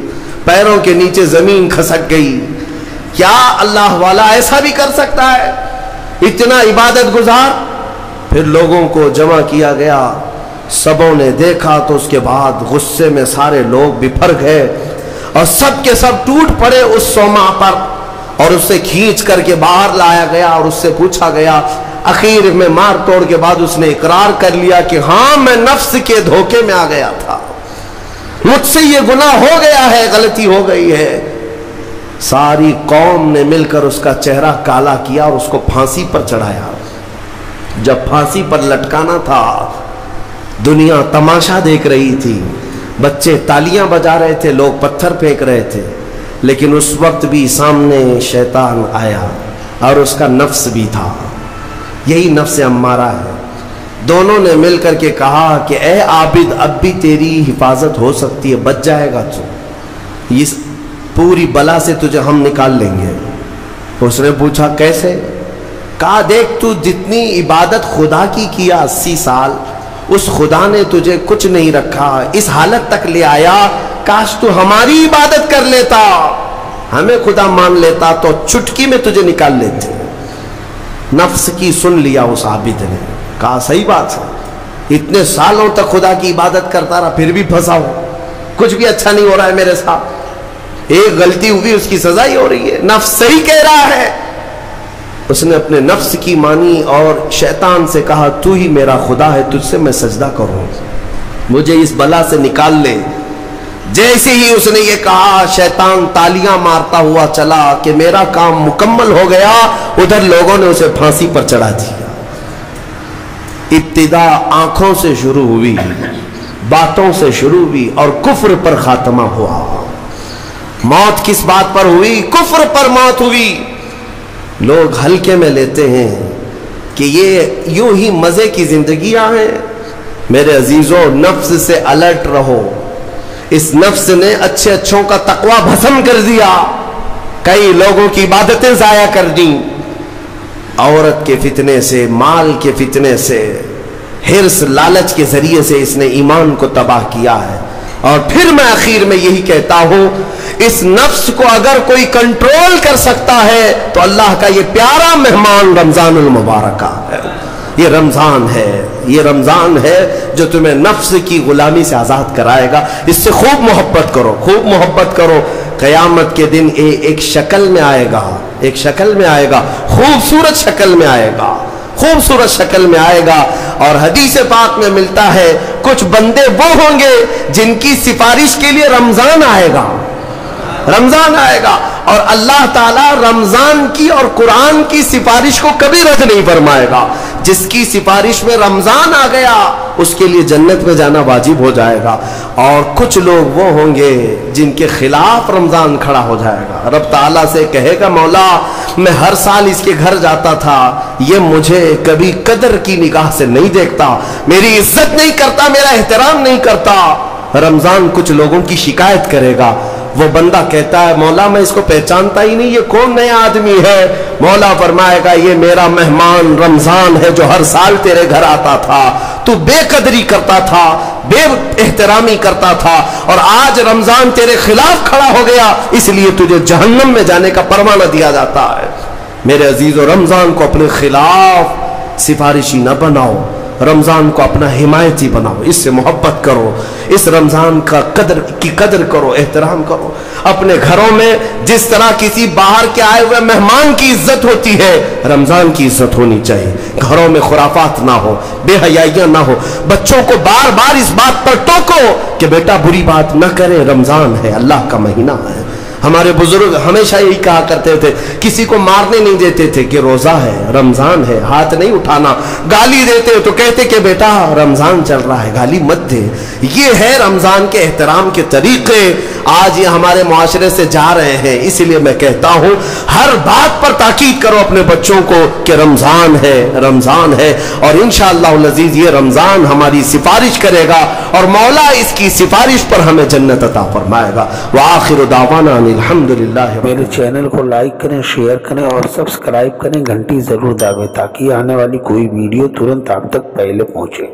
پیروں کے نیچے زمین کھسک گئی۔ کیا اللہ والا ایسا بھی کر سکتا ہے؟ اتنا عبادت گزار؟ پھر لوگوں کو جمع کیا گیا، سبوں نے دیکھا تو اس کے بعد غصے میں سارے لوگ بپھر گئے اور سب کے سب ٹوٹ پڑے اس سوما پر، اور اسے کھینچ کر کے باہر لایا گیا اور اس سے پوچھا گیا۔ اخیر میں مار توڑ کے بعد اس نے اقرار کر لیا کہ ہاں میں نفس کے دھوکے میں آ گیا تھا، مجھ سے یہ گناہ ہو گیا ہے، غلطی ہو گئی ہے۔ ساری قوم نے مل کر اس کا چہرہ کالا کیا اور اس کو پھانسی پر چڑھایا۔ جب پھانسی پر لٹکانا تھا، دنیا تماشا دیکھ رہی تھی، بچے تالیاں بجا رہے تھے، لوگ پتھر پھینک رہے تھے، لیکن اس وقت بھی سامنے شیطان آیا اور اس کا نفس بھی تھا، یہی نفس امارہ ہے۔ دونوں نے مل کر کے کہا کہ اے عابد، اب بھی تیری حفاظت ہو سکتی ہے، بچ جائے گا تو، اس پوری بلا سے تجھے ہم نکال لیں گے۔ اس نے پوچھا کیسے؟ کہا دیکھ تو جتنی عبادت خدا کی کیا 80 سال، اس خدا نے تجھے کچھ نہیں رکھا، اس حالت تک لے آیا، کاش تو ہماری عبادت کر لیتا، ہمیں خدا مان لیتا تو چٹکی میں تجھے نکال لیتے۔ نفس کی سن لیا اس عابد نے، کہا صحیح بات ہے، اتنے سالوں تک خدا کی عبادت کرتا رہا پھر بھی پھنسا ہو، کچھ بھی اچھا نہیں ہو رہا ہے میرے ساتھ، ایک غلطی ہوئی اس کی سزا ہی ہو رہی ہے، نفس صحیح کہہ رہا ہے۔ اس نے اپنے نفس کی مانی اور شیطان سے کہا تو ہی میرا خدا ہے، تجھ سے میں سجدہ کروں، مجھے اس بلا سے نکال لے۔ جیسے ہی اس نے یہ کہا، شیطان تالیاں مارتا ہوا چلا کہ میرا کام مکمل ہو گیا، ادھر لوگوں نے اسے پھانسی پر چڑھا دیا۔ ابتدا آنکھوں سے شروع ہوئی، باتوں سے شروع ہوئی اور کفر پر خاتمہ ہوا۔ موت کس بات پر ہوئی؟ کفر پر موت ہوئی۔ لوگ ہلکے میں لیتے ہیں کہ یہ یوں ہی مزے کی زندگیاں ہیں۔ میرے عزیزوں، نفس سے الرٹ رہو، اس نفس نے اچھے اچھوں کا تقوی بھسم کر دیا، کئی لوگوں کی عبادتیں ضائع کر دیں، عورت کے فتنے سے، مال کے فتنے سے، حرص لالچ کے ذریعے سے اس نے ایمان کو تباہ کیا ہے۔ اور پھر میں آخر میں یہی کہتا ہوں، اس نفس کو اگر کوئی کنٹرول کر سکتا ہے تو اللہ کا یہ پیارا مہمان رمضان المبارکہ ہے، یہ رمضان ہے، یہ رمضان ہے جو تمہیں نفس کی غلامی سے آزاد کرائے گا۔ اس سے خوب محبت کرو، خوب محبت کرو۔ قیامت کے دن ایک شکل میں آئے گا، ایک شکل میں آئے گا، خوبصورت شکل میں آئے گا، خوبصورت شکل میں آئے گا۔ اور حدیث پاک میں ملتا ہے کچھ بندے وہ ہوں گے جن کی سفارش کے لیے رمضان آئے گا، رمضان آئے گا، اور اللہ تعالیٰ رمضان کی اور قرآن کی سفارش کو کبھی رد نہیں فرمائے گا۔ جس کی سفارش میں رمضان آ گیا اس کے لیے جنت میں جانا واجب ہو جائے گا، اور کچھ لوگ وہ ہوں گے جن کے خلاف رمضان کھڑا ہو جائے گا۔ رب تعالیٰ سے کہے گا مولا میں ہر سال اس کے گھر جاتا تھا، یہ مجھے کبھی قدر کی نگاہ سے نہیں دیکھتا، میری عزت نہیں کرتا، میرا احترام نہیں کرتا۔ رمضان کچھ لوگوں کی شکایت کرے گا، وہ بندہ کہتا ہے مولا میں اس کو پہچانتا ہی نہیں، یہ کون نیا آدمی ہے؟ مولا فرمائے گا یہ میرا مہمان رمضان ہے جو ہر سال تیرے گھر آتا تھا، تو بے قدری کرتا تھا، بے احترامی کرتا تھا، اور آج رمضان تیرے خلاف کھڑا ہو گیا، اس لیے تجھے جہنم میں جانے کا پروانہ دیا جاتا ہے۔ میرے عزیزو، رمضان کو اپنے خلاف سفارشی نہ بناؤ، رمضان کو اپنا حمایتی بناؤ، اس سے محبت کرو، اس رمضان کی قدر کرو، احترام کرو۔ اپنے گھروں میں جس طرح کسی باہر کے آئے ہوئے مہمان کی عزت ہوتی ہے، رمضان کی عزت ہونی چاہیے۔ گھروں میں خرافات نہ ہو، بے حیائیاں نہ ہو، بچوں کو بار بار اس بات پر ٹوکو کہ بیٹا بری بات نہ کرے، رمضان ہے، اللہ کا مہینہ ہے۔ ہمارے بزرگ ہمیشہ یہی کہا کرتے تھے، کسی کو مارنے نہیں دیتے تھے کہ روزہ ہے، رمضان ہے، ہاتھ نہیں اٹھانا. گالی دیتے تو کہتے کہ بیٹا رمضان چل رہا ہے، گالی مت دے. یہ ہے رمضان کے احترام کے طریقے. آج یہ ہمارے معاشرے سے جا رہے ہیں. اسی لیے میں کہتا ہوں ہر بات پر تاکید کرو اپنے بچوں کو کہ رمضان ہے، رمضان ہے، اور انشاءاللہ العزیز یہ رمضان ہماری سفارش کرے گا اور مولا اس کی سفارش پر ہمیں جنت عطا فرمائے گا. وآخر دعوانا الحمدللہ. میرے چینل کو لائک کریں، شیئر کریں اور سبسکرائب کریں، گھنٹی ضرور دبائیں تاکہ آنے والی کوئی ویڈیو ترنت آپ تک پہلے پہنچے.